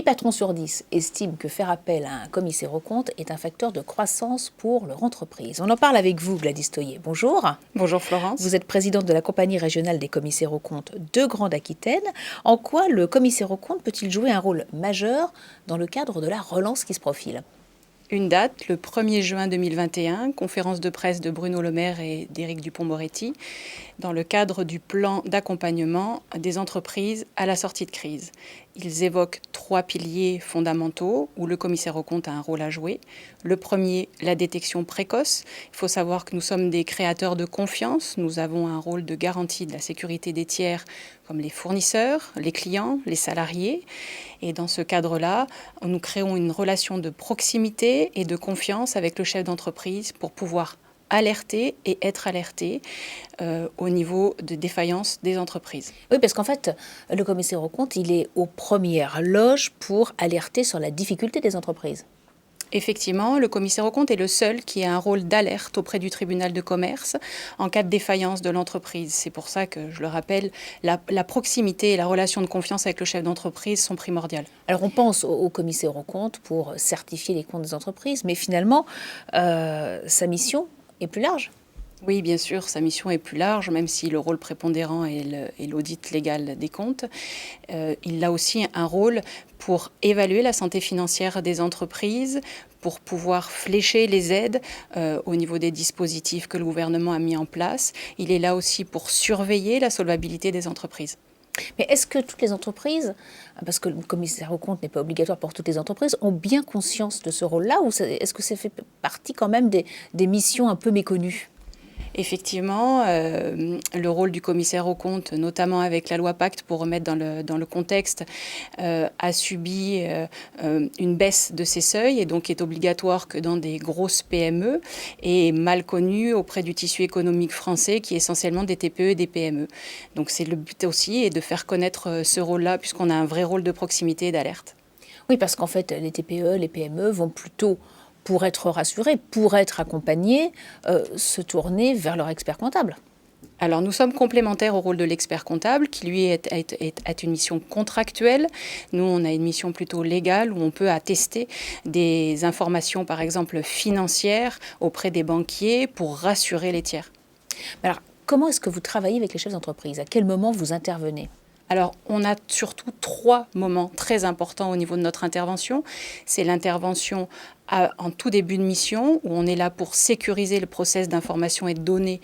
patrons sur 10 estiment que faire appel à un commissaire aux comptes est un facteur de croissance pour leur entreprise. On en parle avec vous, Gladys Toyer. Bonjour. Bonjour Florence. Vous êtes présidente de la compagnie régionale des commissaires aux comptes de Grande Aquitaine. En quoi le commissaire aux comptes peut-il jouer un rôle majeur dans le cadre de la relance qui se profile ? Une date, le 1er juin 2021, conférence de presse de Bruno Le Maire et d'Éric Dupond-Moretti, dans le cadre du plan d'accompagnement des entreprises à la sortie de crise. Ils évoquent 3 piliers fondamentaux où le commissaire aux comptes a un rôle à jouer. Le premier, la détection précoce. Il faut savoir que nous sommes des créateurs de confiance. Nous avons un rôle de garantie de la sécurité des tiers comme les fournisseurs, les clients, les salariés. Et dans ce cadre-là, nous créons une relation de proximité et de confiance avec le chef d'entreprise pour pouvoir alerter et être alerté au niveau de défaillance des entreprises. Oui, parce qu'en fait, le commissaire aux comptes, il est aux premières loges pour alerter sur la difficulté des entreprises. Effectivement, le commissaire aux comptes est le seul qui a un rôle d'alerte auprès du tribunal de commerce en cas de défaillance de l'entreprise. C'est pour ça que, je le rappelle, la proximité et la relation de confiance avec le chef d'entreprise sont primordiales. Alors on pense au commissaire aux comptes pour certifier les comptes des entreprises, mais finalement, sa mission est plus large. Oui, bien sûr, sa mission est plus large, même si le rôle prépondérant est l'audit légal des comptes. Il a aussi un rôle pour évaluer la santé financière des entreprises, pour pouvoir flécher les aides au niveau des dispositifs que le gouvernement a mis en place. Il est là aussi pour surveiller la solvabilité des entreprises. Mais est-ce que toutes les entreprises, parce que le commissaire aux comptes n'est pas obligatoire pour toutes les entreprises, ont bien conscience de ce rôle-là, ou est-ce que ça fait partie quand même des missions un peu méconnues ? Effectivement, le rôle du commissaire aux comptes, notamment avec la loi Pacte, pour remettre dans le contexte, a subi une baisse de ses seuils et donc est obligatoire que dans des grosses PME et mal connu auprès du tissu économique français qui est essentiellement des TPE et des PME. Donc c'est le but aussi et de faire connaître ce rôle-là puisqu'on a un vrai rôle de proximité et d'alerte. Oui, parce qu'en fait, les TPE, les PME vont plutôt, pour être rassurés, pour être accompagnés, se tourner vers leur expert comptable. Alors nous sommes complémentaires au rôle de l'expert comptable qui lui est une mission contractuelle. Nous on a une mission plutôt légale où on peut attester des informations par exemple financières auprès des banquiers pour rassurer les tiers. Alors comment est-ce que vous travaillez avec les chefs d'entreprise ? À quel moment vous intervenez ? Alors, on a surtout 3 moments très importants au niveau de notre intervention. C'est l'intervention en tout début de mission, où on est là pour sécuriser le process d'information et de données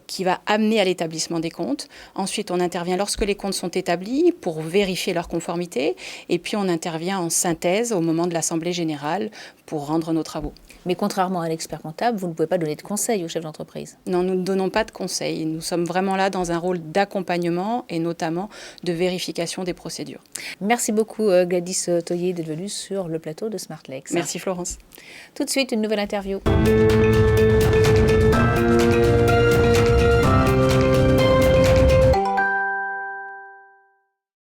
qui va amener à l'établissement des comptes. Ensuite, on intervient lorsque les comptes sont établis pour vérifier leur conformité. Et puis, on intervient en synthèse au moment de l'Assemblée générale pour rendre nos travaux. Mais contrairement à l'expert comptable, vous ne pouvez pas donner de conseils aux chefs d'entreprise. Non, nous ne donnons pas de conseils. Nous sommes vraiment là dans un rôle d'accompagnement et notamment de vérification des procédures. Merci beaucoup Gladys Toyer d'être venue sur le plateau de Smartlex. Merci Florence. Tout de suite, une nouvelle interview.